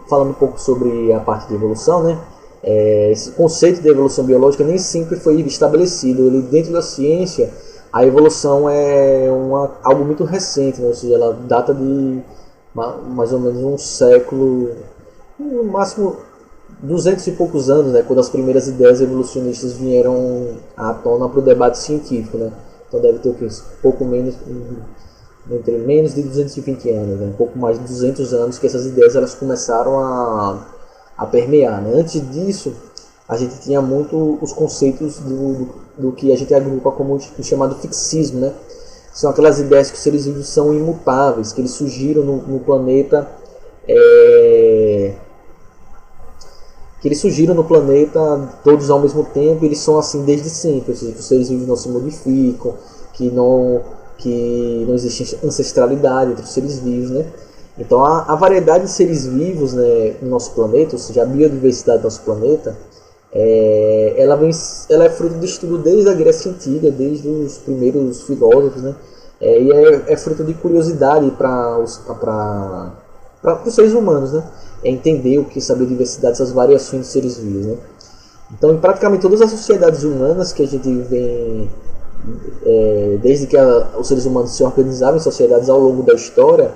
falando um pouco sobre a parte de evolução, né? Esse conceito de evolução biológica nem sempre foi estabelecido. Ele, dentro da ciência, a evolução é algo muito recente, né? Ou seja, ela data de mais ou menos um século, no máximo 200 e poucos anos, né? Quando as primeiras ideias evolucionistas vieram à tona para o debate científico, né? Então deve ter o quê? Pouco menos, entre menos de 220 anos, né? Um pouco mais de 200 anos que essas ideias elas começaram a permear, né? Antes disso, a gente tinha muito os conceitos do que a gente agrupa como o chamado fixismo, né? São aquelas ideias que os seres vivos são imutáveis, que eles surgiram no planeta, que eles surgiram no planeta todos ao mesmo tempo, e eles são assim desde sempre, ou seja, que os seres vivos não se modificam, que não existe ancestralidade entre os seres vivos, né? Então a variedade de seres vivos, né, no nosso planeta, ou seja, a biodiversidade do nosso planeta, ela é fruto do estudo desde a Grécia Antiga, desde os primeiros filósofos, né? E é fruto de curiosidade para os seres humanos, né? Entender o que é essa biodiversidade, essas variações de seres vivos, né? Então, em praticamente todas as sociedades humanas que a gente vem, desde que os seres humanos se organizavam em sociedades ao longo da história,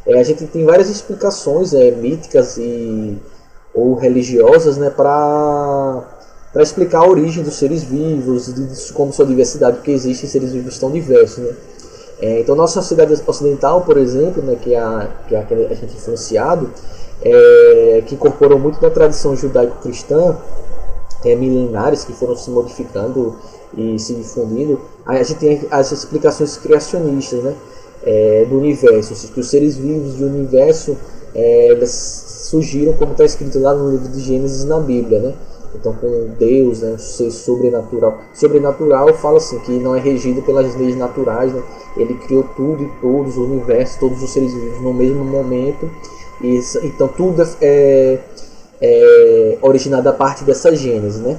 a gente tem várias explicações míticas ou religiosas, né, para explicar a origem dos seres vivos, de como sua diversidade, porque existem seres vivos tão diversos, né? Então, nossa sociedade ocidental, por exemplo, né, que é a que a gente é influenciado, que incorporou muito da tradição judaico-cristã, milenares que foram se modificando e se difundindo, aí a gente tem as explicações criacionistas, né, do universo, ou seja, que os seres vivos do universo surgiram, como está escrito lá no livro de Gênesis na Bíblia, né? Então, com Deus, né, um ser sobrenatural. Sobrenatural fala assim, que não é regido pelas leis naturais, né? Ele criou tudo e todos, o universo, todos os seres vivos no mesmo momento. Então, tudo é originado a partir dessa Gênesis, né?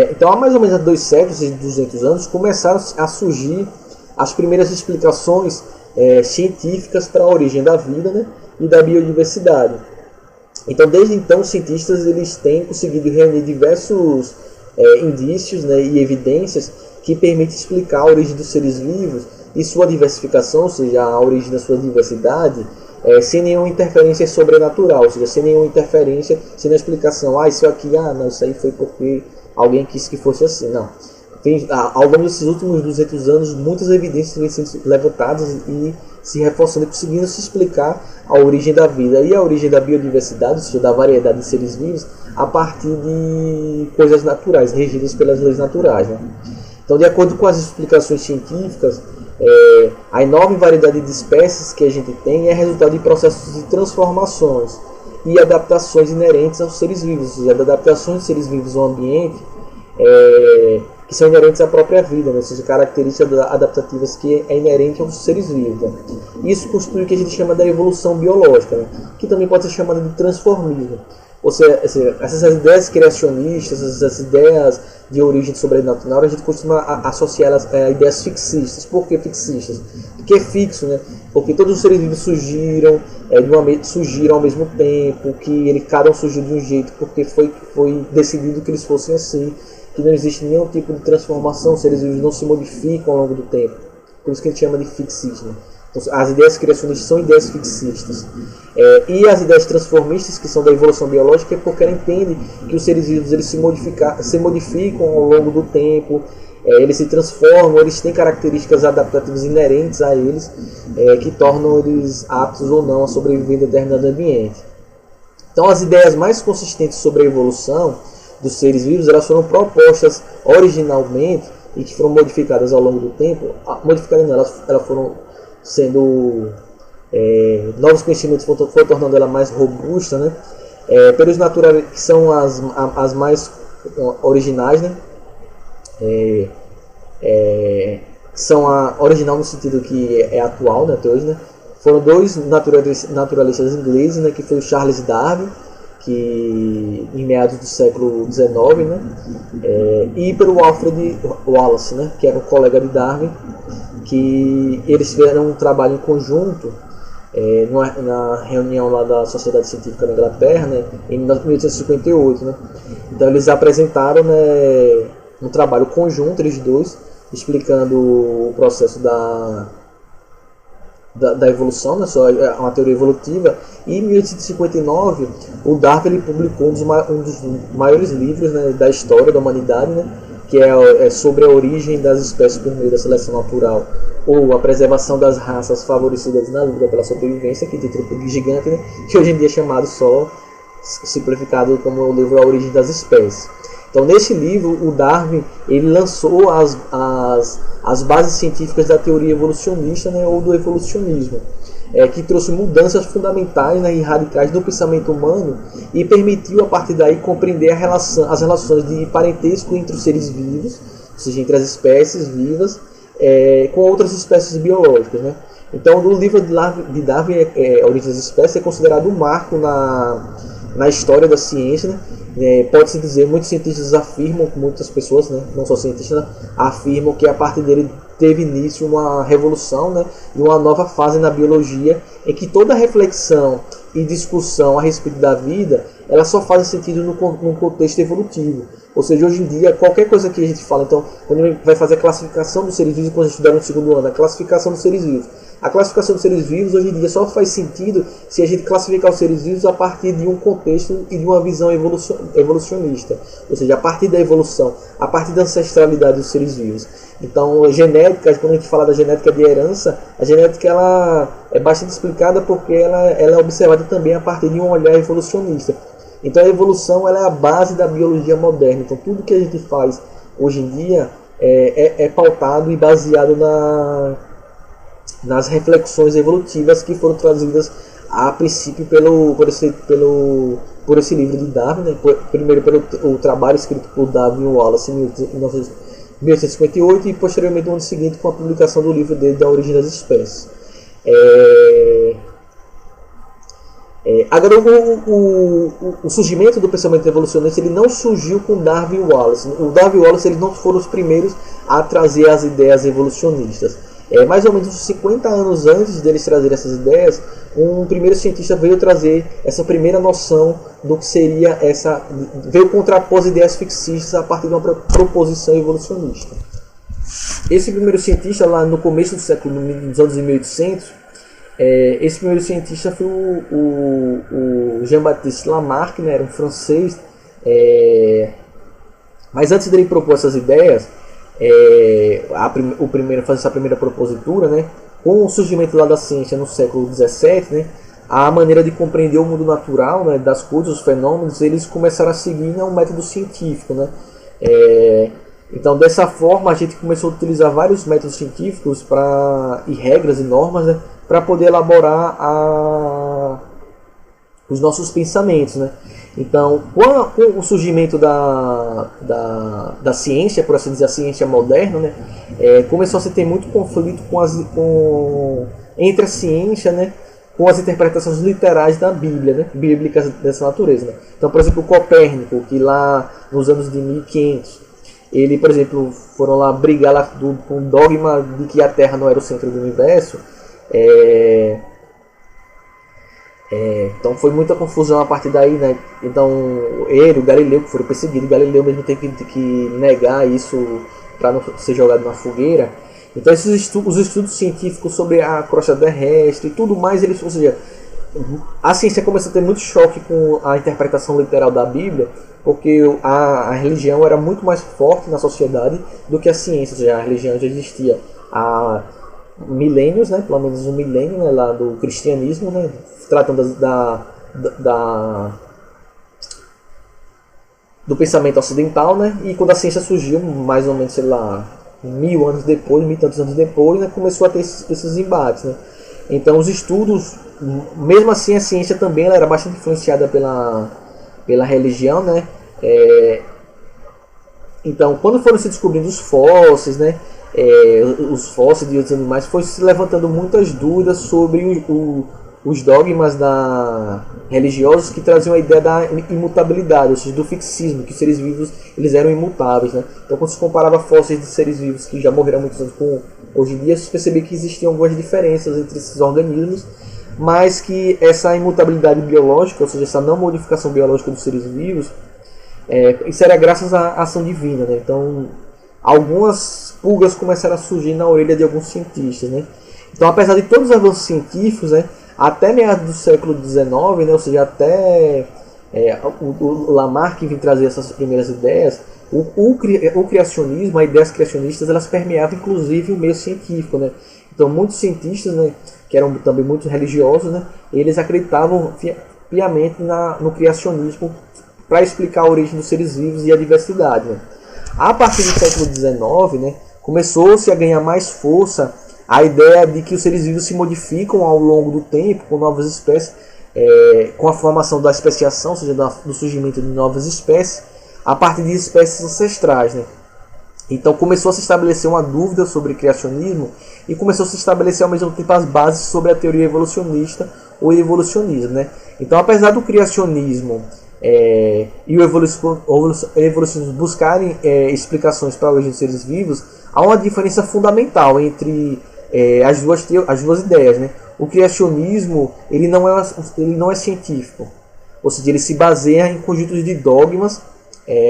Então, há mais ou menos 2 séculos e 200 anos, começaram a surgir as primeiras explicações científicas para a origem da vida, né, e da biodiversidade. Então, desde então, os cientistas eles têm conseguido reunir diversos indícios, né, e evidências que permitem explicar a origem dos seres vivos e sua diversificação, ou seja, a origem da sua diversidade, sem nenhuma interferência sobrenatural, ou seja, sem nenhuma interferência, sem a explicação, isso aqui, não, isso aí foi porque alguém quis que fosse assim, não. Ao longo desses últimos 200 anos, muitas evidências vêm sendo levantadas e se reforçando e conseguindo se explicar a origem da vida e a origem da biodiversidade, ou seja, da variedade de seres vivos, a partir de coisas naturais, regidas pelas leis naturais, né? Então, de acordo com as explicações científicas, a enorme variedade de espécies que a gente tem é resultado de processos de transformações e adaptações inerentes aos seres vivos, ou seja, adaptações de seres vivos ao ambiente, que são inerentes à própria vida, né? Ou seja, características adaptativas que é inerente aos seres vivos, né? Isso constitui o que a gente chama da evolução biológica, né? Que também pode ser chamada de transformismo. Ou seja, essas ideias criacionistas, essas ideias de origem sobrenatural, a gente costuma associá-las a ideias fixistas. Por que fixistas? Porque é fixo, né? Porque todos os seres vivos surgiram ao mesmo tempo, que cada um surgiu de um jeito, porque foi decidido que eles fossem assim, que não existe nenhum tipo de transformação, os seres vivos não se modificam ao longo do tempo. Por isso que a gente chama de fixismo. Então, as ideias criacionistas são ideias fixistas. E as ideias transformistas, que são da evolução biológica, é porque ela entende que os seres vivos eles se modificam ao longo do tempo, eles se transformam, eles têm características adaptativas inerentes a eles, que tornam eles aptos ou não a sobreviver em determinado ambiente. Então, as ideias mais consistentes sobre a evolução dos seres vivos, elas foram propostas originalmente e que foram modificadas ao longo do tempo. Modificadas não, elas foram sendo novos conhecimentos foram tornando ela mais robusta, né? Pelos naturais, que são as mais originais, né? São a original no sentido que é atual, né, até hoje, né? Foram 2 naturalistas ingleses, né, que foi o Charles Darwin, que em meados do século XIX, né, e pelo Alfred Wallace, né, que era um colega de Darwin, que eles fizeram um trabalho em conjunto na reunião lá da Sociedade Científica da Inglaterra, né, em 1858. Né. Então eles apresentaram, né, um trabalho conjunto, eles dois, explicando o processo da evolução, né, uma teoria evolutiva. E em 1859 o Darwin ele publicou um dos maiores livros, né, da história da humanidade, né, que é sobre a origem das espécies por meio da seleção natural, ou a preservação das raças favorecidas na luta pela sobrevivência, que é título gigante, né, que hoje em dia é chamado só, simplificado como o livro A Origem das Espécies. Então, nesse livro, o Darwin ele lançou as bases científicas da teoria evolucionista, né, ou do evolucionismo, que trouxe mudanças fundamentais, né, e radicais do pensamento humano e permitiu, a partir daí, compreender as relações de parentesco entre os seres vivos, ou seja, entre as espécies vivas, com outras espécies biológicas. Né? Então, o livro de Darwin, A Origem das Espécies, é considerado um marco na história da ciência. Né? Pode-se dizer, muitos cientistas afirmam, muitas pessoas, né, não só cientistas, né, afirmam que a partir dele teve início uma revolução, né, e uma nova fase na biologia, em que toda reflexão e discussão a respeito da vida, ela só faz sentido num contexto evolutivo. Ou seja, hoje em dia, qualquer coisa que a gente fala, então, quando a gente vai fazer a classificação dos seres vivos, quando a gente estudar no segundo ano, a classificação dos seres vivos. A classificação dos seres vivos, hoje em dia, só faz sentido se a gente classificar os seres vivos a partir de um contexto e de uma visão evolucionista. Ou seja, a partir da evolução, a partir da ancestralidade dos seres vivos. Então, a genética, quando a gente fala da genética de herança, a genética ela é bastante explicada porque ela é observada também a partir de um olhar evolucionista. Então, a evolução ela é a base da biologia moderna. Então, tudo que a gente faz hoje em dia é pautado e baseado nas reflexões evolutivas que foram trazidas a princípio por esse livro de Darwin, né? Primeiro pelo trabalho escrito por Darwin Wallace em 1858 e posteriormente no ano seguinte com a publicação do livro dele, Da Origem das Espécies. Agora, o surgimento do pensamento evolucionista ele não surgiu com Darwin e Wallace. O Darwin e Wallace eles não foram os primeiros a trazer as ideias evolucionistas. Mais ou menos uns 50 anos antes deles trazerem essas ideias, um primeiro cientista veio trazer essa primeira noção do que seria veio contrapor as ideias fixistas a partir de uma proposição evolucionista. Esse primeiro cientista, lá no começo do século, nos anos 1800, esse primeiro cientista foi o Jean-Baptiste Lamarck, né, era um francês, mas antes dele propor essas ideias, fazer essa primeira propositura, né, com o surgimento lá da ciência no século XVII, né, a maneira de compreender o mundo natural, né, das coisas, os fenômenos, eles começaram a seguir, né, um método científico. Né. Então, dessa forma, a gente começou a utilizar vários métodos científicos e regras e normas, né, para poder elaborar os nossos pensamentos. Né. Então, com o surgimento da ciência, por assim dizer, a ciência moderna, né, começou a se ter muito conflito entre a ciência, né, com as interpretações literais da Bíblia, né, bíblicas dessa natureza. Né. Então, por exemplo, Copérnico, que lá nos anos de 1500, ele, por exemplo, foram lá brigar lá com o dogma de que a Terra não era o centro do universo. Então foi muita confusão a partir daí, né? Então o Galileu, que foram perseguidos, Galileu mesmo teve que negar isso para não ser jogado na fogueira. Então os estudos científicos sobre a crosta terrestre e tudo mais, ou seja, a ciência começou a ter muito choque com a interpretação literal da Bíblia, porque a religião era muito mais forte na sociedade do que a ciência. Ou seja, a religião já existia há milênios, né, pelo menos um milênio, né, lá do cristianismo, né, tratando do pensamento ocidental, né, e quando a ciência surgiu, mais ou menos, sei lá, 1000 anos depois, 1000 e tantos anos depois, né, começou a ter esses embates. Né. Então os estudos, mesmo assim a ciência também ela era bastante influenciada pela religião, né. Então quando foram se descobrindo os fósseis, né, os fósseis de outros animais, foi se levantando muitas dúvidas sobre os dogmas religiosos que traziam a ideia da imutabilidade, ou seja, do fixismo, que os seres vivos eles eram imutáveis. Né? Então quando se comparava fósseis de seres vivos que já morreram há muitos anos com hoje em dia, se percebia que existiam algumas diferenças entre esses organismos, mas que essa imutabilidade biológica, ou seja, essa não modificação biológica dos seres vivos, isso era graças à ação divina, né? Então, algumas pulgas começaram a surgir na orelha de alguns cientistas, né? Então, apesar de todos os avanços científicos, né, até meados do século XIX, né, ou seja, até o Lamarck vir trazer essas primeiras ideias, o criacionismo, as ideias criacionistas, elas permeavam inclusive o meio científico, né? Então, muitos cientistas, né, que eram também muito religiosos, né, eles acreditavam piamente no criacionismo para explicar a origem dos seres vivos e a diversidade, né? A partir do século XIX, né, começou-se a ganhar mais força a ideia de que os seres vivos se modificam ao longo do tempo com novas espécies, com a formação da especiação, ou seja, do surgimento de novas espécies, a partir de espécies ancestrais, né? Então começou a se estabelecer uma dúvida sobre criacionismo e começou a se estabelecer ao mesmo tempo as bases sobre a teoria evolucionista ou evolucionismo, né? Então, apesar do criacionismo e o evolucionismo buscarem explicações para a origem dos seres vivos, há uma diferença fundamental entre as duas ideias, né? O criacionismo ele não é científico, ou seja, ele se baseia em conjuntos de dogmas,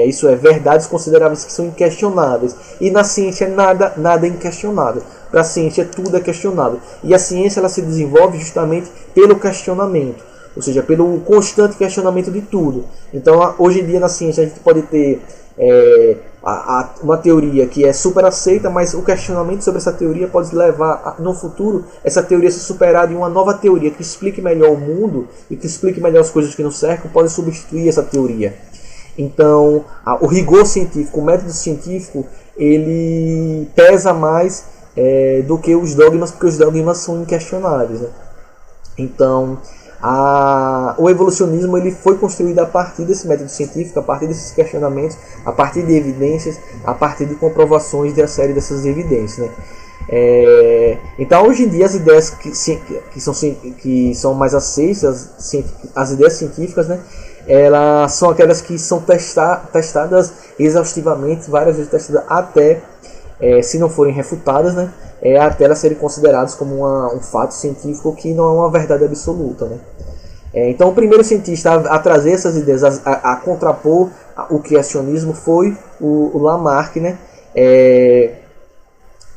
isso é, verdades consideráveis que são inquestionáveis, e na ciência nada é inquestionável. Para a ciência tudo é questionável, e a ciência ela se desenvolve justamente pelo questionamento, ou seja, pelo constante questionamento de tudo. Então, hoje em dia na ciência a gente pode ter uma teoria que é super aceita, mas o questionamento sobre essa teoria pode levar no futuro essa teoria a ser superada em uma nova teoria que explique melhor o mundo e que explique melhor as coisas que nos cercam, pode substituir essa teoria. Então, o rigor científico, o método científico, ele pesa mais do que os dogmas, porque os dogmas são inquestionáveis, né? Então, o evolucionismo ele foi construído a partir desse método científico, a partir desses questionamentos, a partir de evidências, a partir de comprovações da série dessas evidências, né? Então, hoje em dia, as ideias que são mais aceitas, as ideias científicas, né, elas são aquelas que são testadas exaustivamente, várias vezes testadas até, se não forem refutadas, né, até elas serem consideradas como um fato científico que não é uma verdade absoluta, né. Então, o primeiro cientista a trazer essas ideias, a contrapor o criacionismo, foi o Lamarck, né.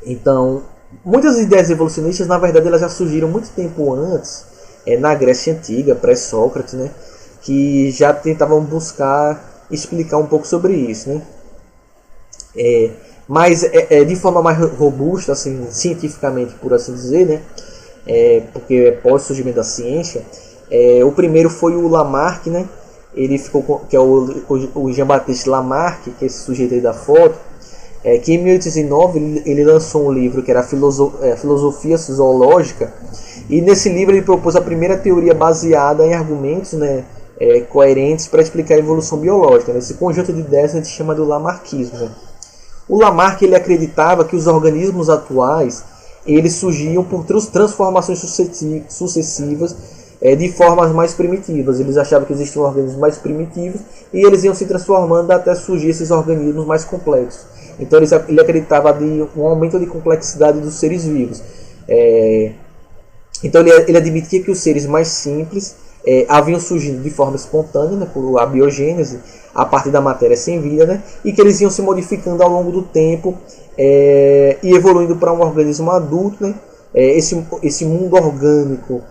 Então, muitas ideias evolucionistas, na verdade, elas já surgiram muito tempo antes, na Grécia Antiga, pré-Sócrates, né, que já tentavam buscar explicar um pouco sobre isso, né. Mas de forma mais robusta, assim, cientificamente, por assim dizer, né, porque é pós-surgimento da ciência, o primeiro foi o Lamarck, né, ele ficou que é o Jean-Baptiste Lamarck, que é esse sujeito aí da foto, que em 1809 ele lançou um livro que era Filosofia Zoológica, e nesse livro ele propôs a primeira teoria baseada em argumentos, né, coerentes para explicar a evolução biológica, né? Esse conjunto de ideias a gente chama do Lamarckismo, né? O Lamarck ele acreditava que os organismos atuais eles surgiam por transformações sucessivas de formas mais primitivas. Eles achavam que existiam organismos mais primitivos e eles iam se transformando até surgir esses organismos mais complexos. Então ele acreditava em um aumento de complexidade dos seres vivos. Então ele admitia que os seres mais simples haviam surgido de forma espontânea, né, por a biogênese, a partir da matéria sem vida, né, e que eles iam se modificando ao longo do tempo e evoluindo para um organismo adulto, né. Esse mundo orgânico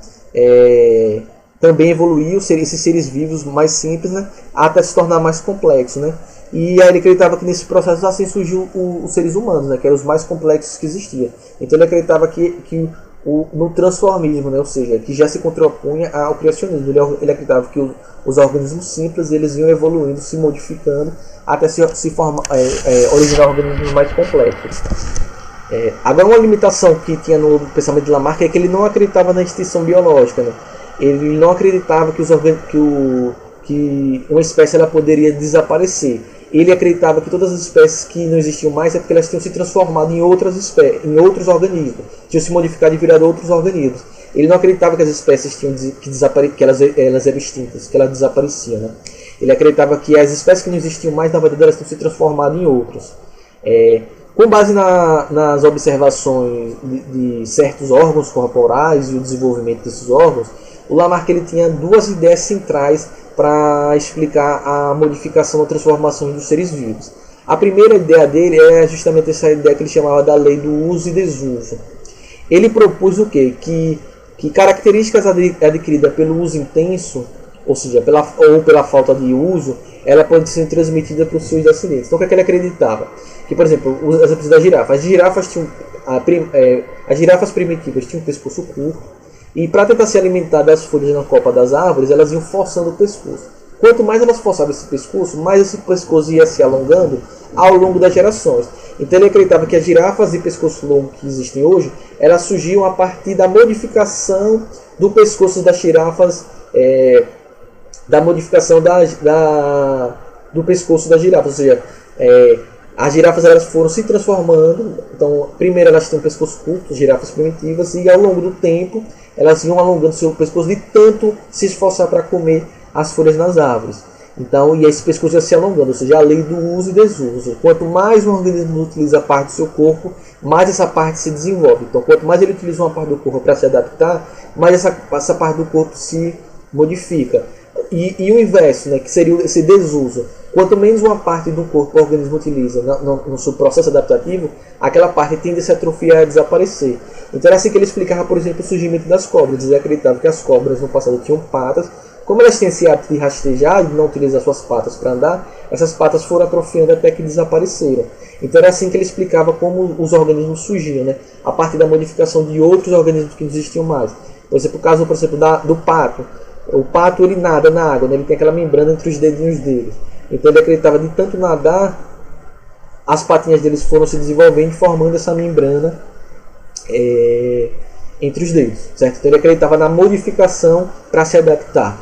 também evoluiu, esses seres vivos mais simples, né, até se tornar mais complexo, né. E aí ele acreditava que nesse processo assim surgiu os seres humanos, né, que eram os mais complexos que existiam. Então ele acreditava que no transformismo, né, ou seja, que já se contrapunha ao criacionismo. Ele acreditava que os organismos simples eles iam evoluindo, se modificando, até se originar organismos mais complexos. Agora, uma limitação que tinha no pensamento de Lamarck é que ele não acreditava na extinção biológica, né? Ele não acreditava que uma espécie ela poderia desaparecer. Ele acreditava que todas as espécies que não existiam mais é porque elas tinham se transformado em outras espécies, em outros organismos, tinham se modificado e virado outros organismos. Ele não acreditava que as espécies tinham que elas eram extintas, que elas desapareciam, né? Ele acreditava que as espécies que não existiam mais, na verdade, elas tinham se transformado em outras. Com base nas observações de certos órgãos corporais e o desenvolvimento desses órgãos, o Lamarck ele tinha duas ideias centrais para explicar a modificação ou transformação dos seres vivos. A primeira ideia dele é justamente essa ideia que ele chamava da lei do uso e desuso. Ele propôs o quê? Que características adquiridas pelo uso intenso, ou seja, pela falta de uso, ela pode ser transmitida para os seus descendentes. Então, o que é que ele acreditava? Que, por exemplo, os exemplos da girafa. As girafas primitivas tinham um pescoço curto, e para tentar se alimentar das folhas na copa das árvores, elas iam forçando o pescoço. Quanto mais elas forçavam esse pescoço, mais esse pescoço ia se alongando ao longo das gerações. Então ele acreditava que as girafas de pescoço longo que existem hoje, elas surgiam a partir da modificação do pescoço das girafas, da modificação do pescoço das girafas. Ou seja, as girafas elas foram se transformando. Então, primeiro elas têm um pescoço curto, girafas primitivas, e ao longo do tempo elas iam alongando seu pescoço de tanto se esforçar para comer as folhas nas árvores. Então, e esse pescoço ia se alongando, ou seja, a lei do uso e desuso. Quanto mais um organismo utiliza parte do seu corpo, mais essa parte se desenvolve. Então, quanto mais ele utiliza uma parte do corpo para se adaptar, mais essa parte do corpo se modifica. E o inverso, né, que seria esse desuso. Quanto menos uma parte do corpo o organismo utiliza no seu processo adaptativo, aquela parte tende a se atrofiar e a desaparecer. Então era assim que ele explicava, por exemplo, o surgimento das cobras. Ele acreditava que as cobras no passado tinham patas. Como elas têm esse hábito de rastejar e não utilizar suas patas para andar, essas patas foram atrofiando até que desapareceram. Então era assim que ele explicava como os organismos surgiam, né? A partir da modificação de outros organismos que não existiam mais. Por exemplo, o caso do pato. O pato ele nada na água, né? Ele tem aquela membrana entre os dedinhos dele. Então ele acreditava de tanto nadar, as patinhas deles foram se desenvolvendo, formando essa membrana entre os dedos, certo? Então ele acreditava na modificação para se adaptar.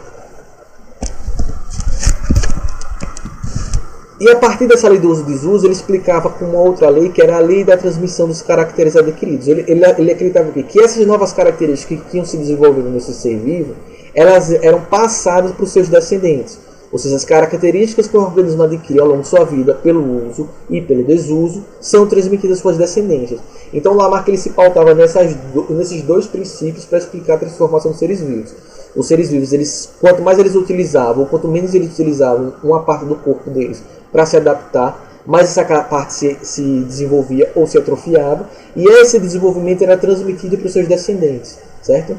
E a partir dessa lei do uso e desuso, ele explicava com uma outra lei, que era a lei da transmissão dos caracteres adquiridos. Ele acreditava que essas novas características que tinham se desenvolvido nesse ser vivo, elas eram passadas para os seus descendentes. Ou seja, as características que o organismo adquire ao longo de sua vida, pelo uso e pelo desuso, são transmitidas para as descendências. Então Lamarck ele se pautava nesses dois princípios para explicar a transformação dos seres vivos. Os seres vivos, quanto mais eles utilizavam, ou quanto menos eles utilizavam uma parte do corpo deles para se adaptar, mais essa parte se desenvolvia ou se atrofiava, e esse desenvolvimento era transmitido para os seus descendentes, certo?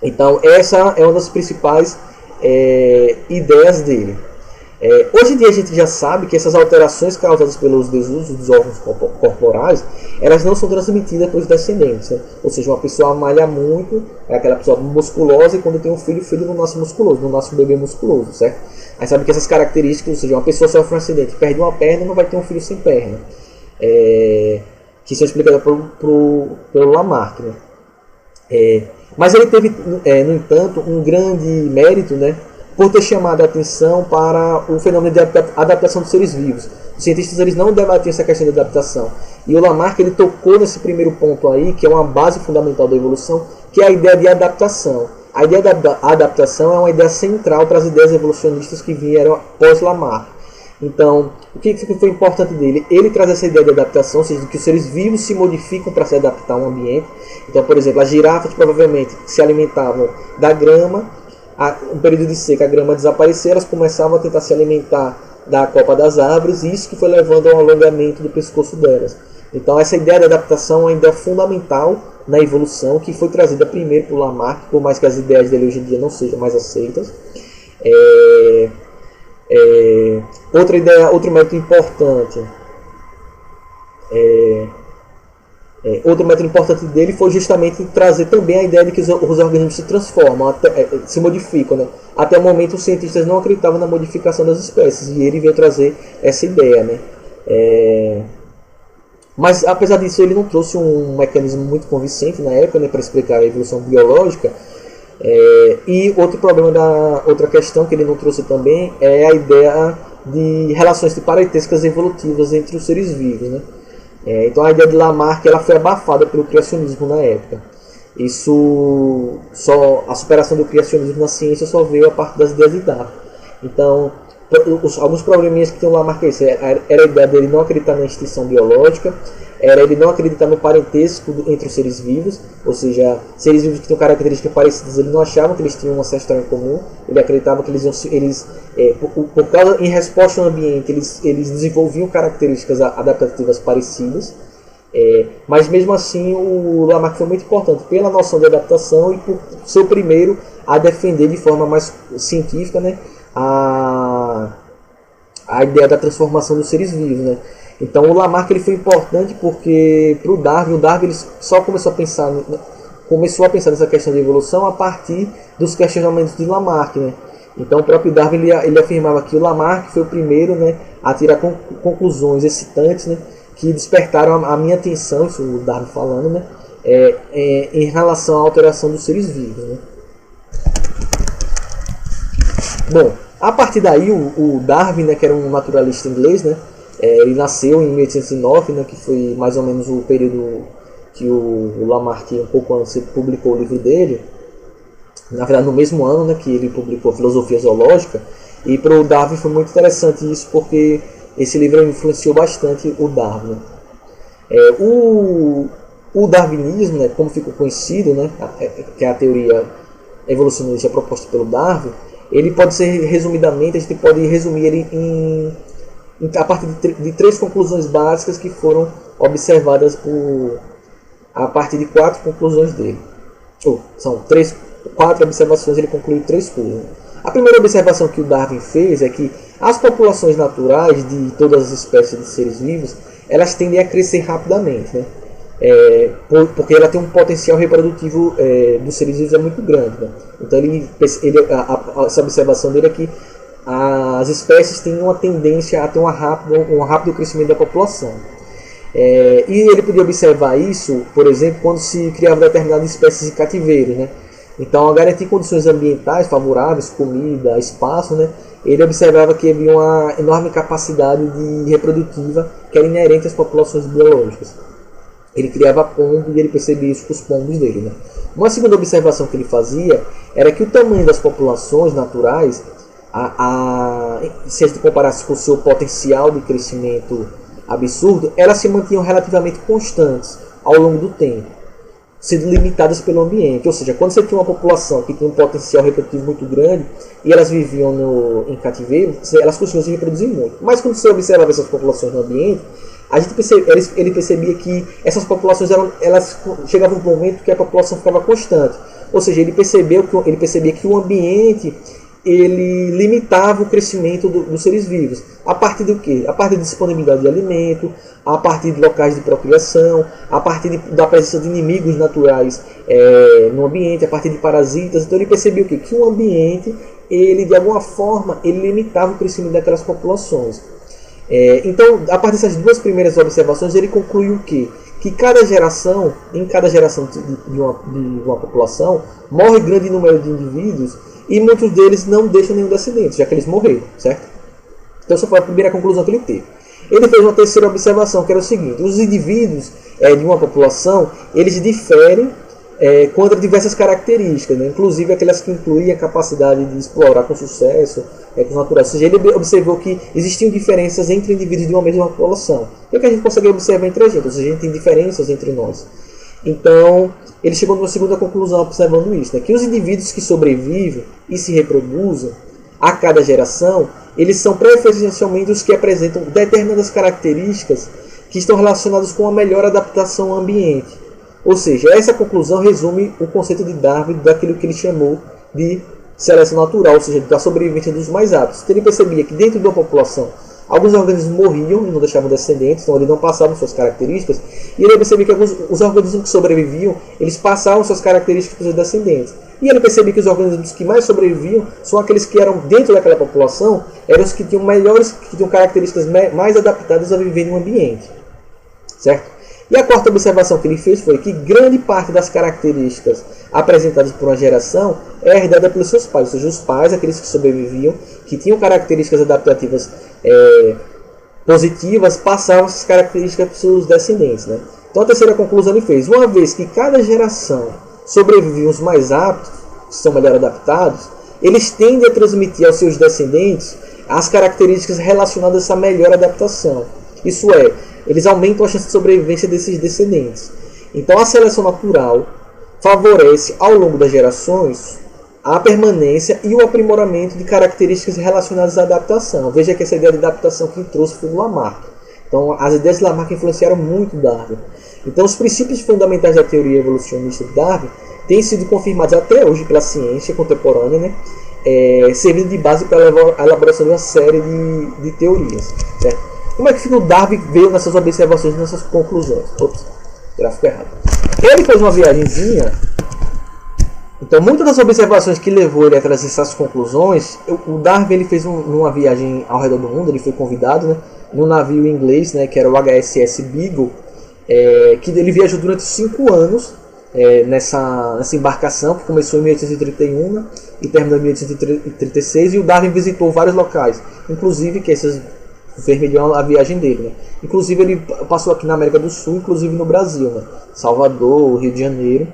Então essa é uma das principais ideias dele. Hoje em dia a gente já sabe que essas alterações causadas pelos desusos dos órgãos corporais, elas não são transmitidas para os descendentes, né? Ou seja, uma pessoa malha muito, é aquela pessoa musculosa, e quando tem um filho, o filho não nasce musculoso, não nasce um bebê musculoso, certo? Aí sabe que essas características, ou seja, uma pessoa sofre um acidente, perde uma perna, não vai ter um filho sem perna, que são explicadas pelo Lamarck, né? Mas ele teve, no entanto, um grande mérito, né, por ter chamado a atenção para o fenômeno de adaptação dos seres vivos. Os cientistas eles não debatiam essa questão de adaptação. E o Lamarck ele tocou nesse primeiro ponto aí, que é uma base fundamental da evolução, que é a ideia de adaptação. A ideia da adaptação é uma ideia central para as ideias evolucionistas que vieram após Lamarck. Então, o que foi importante dele? Ele traz essa ideia de adaptação, ou seja, que os seres vivos se modificam para se adaptar ao ambiente. Então, por exemplo, as girafas provavelmente se alimentavam da grama, um período de seca a grama desapareceu, elas começavam a tentar se alimentar da copa das árvores, e isso que foi levando ao alongamento do pescoço delas. Então, essa ideia de adaptação é uma ideia fundamental na evolução, que foi trazida primeiro por Lamarck, por mais que as ideias dele hoje em dia não sejam mais aceitas. Outro método importante outro método importante dele foi justamente trazer também a ideia de que os organismos se transformam, se modificam, né? Até o momento os cientistas não acreditavam na modificação das espécies, e ele veio trazer essa ideia, né? Mas apesar disso ele não trouxe um mecanismo muito convincente na época, né, para explicar a evolução biológica. E outra questão que ele não trouxe também é a ideia de relações de parentescas evolutivas entre os seres vivos, né? Então a ideia de Lamarck ela foi abafada pelo criacionismo na época. A superação do criacionismo na ciência só veio a partir das ideias de Darwin. Então alguns probleminhas que tem o Lamarck é isso, era a ideia dele não acreditar na extinção biológica, era ele não acreditar no parentesco entre os seres vivos, ou seja, seres vivos que tinham características parecidas, ele não achava que eles tinham um ancestral em comum, ele acreditava que por causa, em resposta ao ambiente, eles desenvolviam características adaptativas parecidas, mas mesmo assim o Lamarck foi muito importante pela noção de adaptação e por ser o primeiro a defender de forma mais científica, né, a ideia da transformação dos seres vivos, né. Então o Lamarck ele foi importante porque para o Darwin ele só começou a pensar nessa questão de evolução a partir dos questionamentos de Lamarck, né. Então o próprio Darwin ele afirmava que o Lamarck foi o primeiro, né, a tirar conclusões excitantes, né, que despertaram a minha atenção, isso o Darwin falando, né, em relação à alteração dos seres vivos, né. Bom, a partir daí o Darwin, né, que era um naturalista inglês, né, ele nasceu em 1809, né, que foi mais ou menos o período que o Lamarck, um pouco antes, publicou o livro dele. Na verdade, no mesmo ano, né, que ele publicou a Filosofia Zoológica. E para o Darwin foi muito interessante isso, porque esse livro influenciou bastante o Darwin. O darwinismo, né, como ficou conhecido, né, que é a teoria evolucionista proposta pelo Darwin, ele pode ser, resumidamente, a gente pode resumir ele a partir de 3 conclusões básicas que foram observadas a partir de 4 conclusões dele. São 4 observações, ele concluiu 3 coisas. A primeira observação que o Darwin fez é que as populações naturais de todas as espécies de seres vivos, elas tendem a crescer rapidamente, né? Porque ela tem um potencial reprodutivo dos seres vivos muito grande, né? Então essa observação dele é que as espécies têm uma tendência a ter um rápido crescimento da população. E ele podia observar isso, por exemplo, quando se criava determinadas espécies em cativeiro, né? Então, ao garantir condições ambientais favoráveis, comida, espaço, né, ele observava que havia uma enorme capacidade reprodutiva que era inerente às populações biológicas. Ele criava pombo e ele percebia isso com os pombos dele, né? Uma segunda observação que ele fazia era que o tamanho das populações naturais, se a gente comparasse com o seu potencial de crescimento absurdo, elas se mantinham relativamente constantes ao longo do tempo, sendo limitadas pelo ambiente. Ou seja, quando você tinha uma população que tinha um potencial reprodutivo muito grande e elas viviam em cativeiro, elas conseguiam se reproduzir muito. Mas quando você observava essas populações no ambiente, ele percebia que essas populações elas chegavam a um momento que a população ficava constante. Ou seja, ele percebia que o ambiente ele limitava o crescimento dos seres vivos. A partir do quê? A partir da disponibilidade de alimento, a partir de locais de procriação, a partir da presença de inimigos naturais no ambiente, a partir de parasitas. Então ele percebeu o quê? Que o ambiente, ele de alguma forma, ele limitava o crescimento daquelas populações. Então, a partir dessas 2 primeiras observações, ele concluiu o quê? Que em cada geração de uma população, morre grande número de indivíduos e muitos deles não deixam nenhum descendente, já que eles morreram, certo? Então essa foi a primeira conclusão que ele teve. Ele fez uma terceira observação, que era o seguinte: os indivíduos de uma população, eles diferem quanto a diversas características, né? Inclusive aquelas que incluem a capacidade de explorar com sucesso, com os naturais. Ou seja, ele observou que existiam diferenças entre indivíduos de uma mesma população. O que a gente consegue observar entre a gente? Ou seja, a gente tem diferenças entre nós. Então, ele chegou numa segunda conclusão observando isso, né? Que os indivíduos que sobrevivem e se reproduzem a cada geração, eles são preferencialmente os que apresentam determinadas características que estão relacionadas com a melhor adaptação ao ambiente. Ou seja, essa conclusão resume o conceito de Darwin daquilo que ele chamou de seleção natural, ou seja, da sobrevivência dos mais aptos. Então, ele percebia que dentro de uma população alguns organismos morriam e não deixavam descendentes, então eles não passavam suas características, e ele percebia que os organismos que sobreviviam, eles passavam suas características para os descendentes. E ele percebia que os organismos que mais sobreviviam são aqueles que eram dentro daquela população, eram os que tinham características mais adaptadas a viver em um ambiente. Certo? E a quarta observação que ele fez foi que grande parte das características apresentadas por uma geração é herdada pelos seus pais, ou seja, os pais, aqueles que sobreviviam, que tinham características adaptativas positivas, passavam essas características para os seus descendentes, né? Então a terceira conclusão ele fez: uma vez que cada geração sobrevive os mais aptos, que são melhor adaptados, eles tendem a transmitir aos seus descendentes as características relacionadas a essa melhor adaptação. Isso é, eles aumentam a chance de sobrevivência desses descendentes. Então a seleção natural favorece ao longo das gerações a permanência e o aprimoramento de características relacionadas à adaptação. Veja que essa ideia de adaptação que trouxe foi o Lamarck. Então as ideias de Lamarck influenciaram muito Darwin. Então os princípios fundamentais da teoria evolucionista de Darwin têm sido confirmados até hoje pela ciência contemporânea, né? Servindo de base para a elaboração de uma série de teorias. Certo? Como é que o Darwin veio nessas observações e nessas conclusões? Ops, gráfico errado. Ele fez uma viagemzinha. Então, muitas das observações que levou ele a trazer essas conclusões, o Darwin ele fez uma viagem ao redor do mundo, ele foi convidado, né, num navio inglês, né, que era o HSS Beagle, que ele viajou durante 5 anos nessa embarcação, que começou em 1831, né, e terminou em 1836, e o Darwin visitou vários locais, inclusive que esses vermelhou a viagem dele, né? Inclusive ele passou aqui na América do Sul, inclusive no Brasil, né? Salvador, Rio de Janeiro.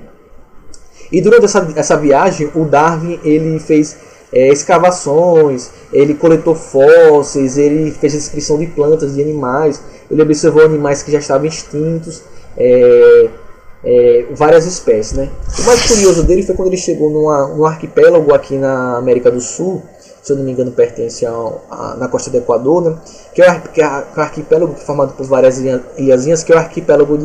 E durante essa viagem, o Darwin ele fez escavações, ele coletou fósseis, ele fez a descrição de plantas, de animais, ele observou animais que já estavam extintos, várias espécies, né? O mais curioso dele foi quando ele chegou num arquipélago aqui na América do Sul, se eu não me engano pertence na costa do Equador, né? Que é o arquipélago formado por várias ilhazinhas, que é o arquipélago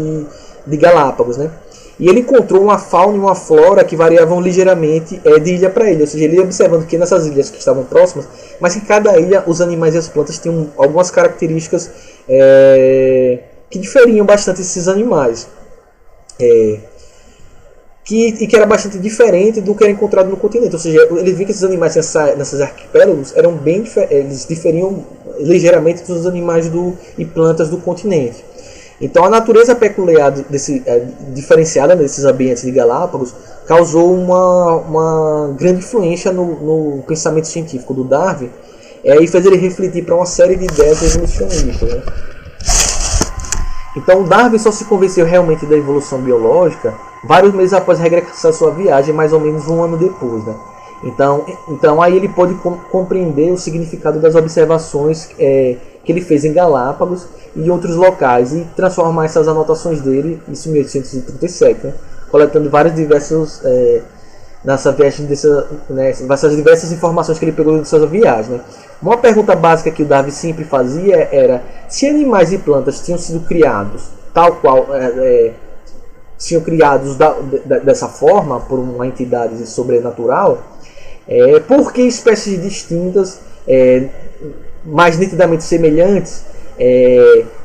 de Galápagos, né? E ele encontrou uma fauna e uma flora que variavam ligeiramente de ilha para ilha, ou seja, ele ia observando que nessas ilhas que estavam próximas, mas que cada ilha, os animais e as plantas tinham algumas características que diferiam bastante esses animais. Que era bastante diferente do que era encontrado no continente. Ou seja, ele viu que esses animais nessas arquipélagos eram eles diferiam ligeiramente dos animais e plantas do continente. Então a natureza peculiar diferenciada desses ambientes de Galápagos causou uma grande influência no pensamento científico do Darwin e fez ele refletir para uma série de ideias evolucionistas, né? Então Darwin só se convenceu realmente da evolução biológica vários meses após regressar sua viagem, mais ou menos 1 ano depois, né? Então aí ele pôde compreender o significado das observações que ele fez em Galápagos e em outros locais e transformar essas anotações dele, isso em 1837, né? Coletando vários diversos nessa viagem essas diversas informações que ele pegou nessa viagem, né? Uma pergunta básica que o Darwin sempre fazia era se animais e plantas tinham sido criados tal qual tinham criados dessa forma por uma entidade sobrenatural, por que espécies distintas, mais nitidamente semelhantes,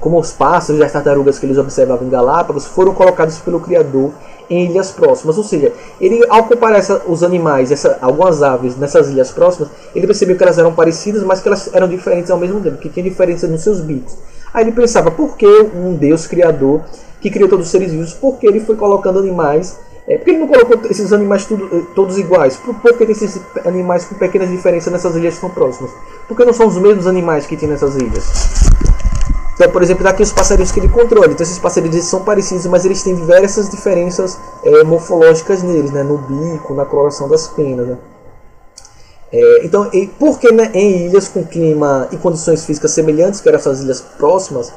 como os pássaros e as tartarugas que eles observavam em Galápagos, foram colocados pelo Criador em ilhas próximas. Ou seja, ele, ao comparar os animais, algumas aves nessas ilhas próximas, ele percebeu que elas eram parecidas, mas que elas eram diferentes ao mesmo tempo, que tinha diferença nos seus bicos. Aí ele pensava, por que um Deus criador, que criou todos os seres vivos, por que ele foi colocando animais, por que ele não colocou esses animais todos iguais? Por que tem esses animais com pequenas diferenças nessas ilhas tão próximas? Por que não são os mesmos animais que tem nessas ilhas? Então, por exemplo, daqui os passarinhos que ele controla. Então, esses passarinhos são parecidos, mas eles têm diversas diferenças morfológicas neles, né? No bico, na coloração das penas, né? Então, por que, né, em ilhas com clima e condições físicas semelhantes, que eram essas ilhas próximas,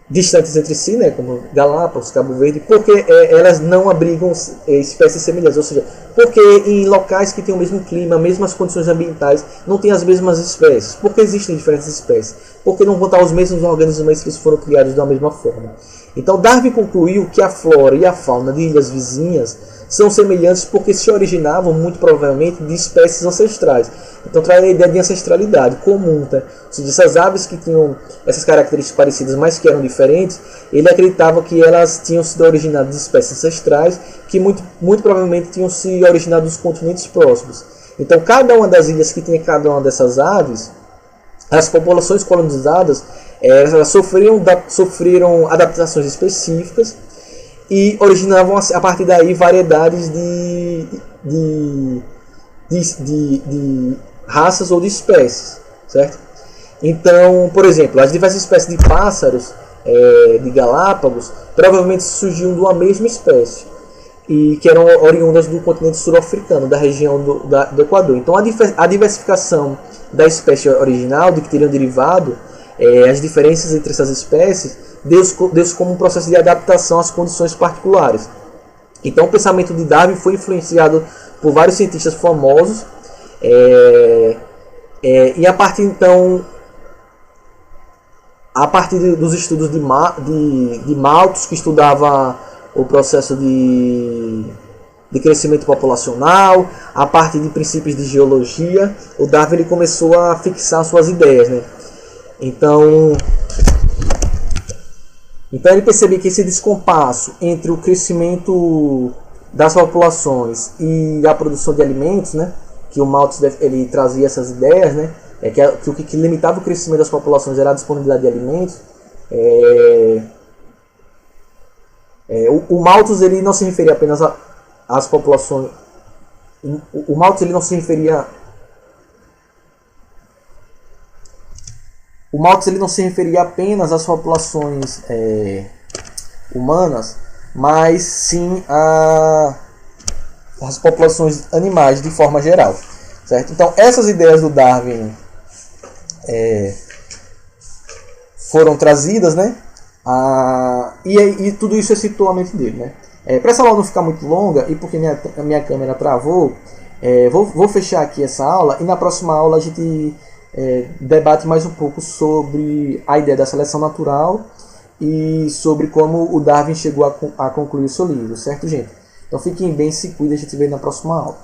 distantes entre si, né, como Galápagos, Cabo Verde, porque elas não abrigam espécies semelhantes, ou seja, porque em locais que têm o mesmo clima, mesmas condições ambientais, não tem as mesmas espécies, porque existem diferentes espécies, porque não vão estar os mesmos organismos, mas que eles foram criados da mesma forma. Então Darwin concluiu que a flora e a fauna de ilhas vizinhas são semelhantes porque se originavam, muito provavelmente, de espécies ancestrais. Então traz a ideia de ancestralidade comum, tá? Ou seja, essas aves que tinham essas características parecidas, mas que eram diferentes, ele acreditava que elas tinham sido originadas de espécies ancestrais, que muito provavelmente tinham se originado dos continentes próximos. Então cada uma das ilhas que tinha cada uma dessas aves, as populações colonizadas, elas sofreram adaptações específicas e originavam a partir daí variedades de raças ou de espécies, certo? Então, por exemplo, as diversas espécies de pássaros de Galápagos provavelmente surgiram de uma mesma espécie. e que eram oriundas do continente sul-africano, da região do Equador. Então a diversificação da espécie original, de que teriam derivado as diferenças entre essas espécies, deu-se como um processo de adaptação às condições particulares. Então o pensamento de Darwin foi influenciado por vários cientistas famosos, e a partir dos estudos de Malthus, que estudava o processo de crescimento populacional, a partir de princípios de geologia, o Darwin ele começou a fixar suas ideias, né? Então ele percebeu que esse descompasso entre o crescimento das populações e a produção de alimentos, né, que o Malthus ele trazia essas ideias, né, que o que limitava o crescimento das populações era a disponibilidade de alimentos. O Malthus ele não se referia apenas às populações. O Malthus ele não se referia. O Malthus ele não se referia apenas às populações humanas, mas sim às populações animais de forma geral, certo? Então essas ideias do Darwin foram trazidas, né? E tudo isso excitou a mente dele, né? Para essa aula não ficar muito longa e porque a minha câmera travou, vou fechar aqui essa aula e na próxima aula a gente debate mais um pouco sobre a ideia da seleção natural e sobre como o Darwin chegou a concluir o seu livro, certo, gente? Então fiquem bem, se cuidem, a gente se vê na próxima aula.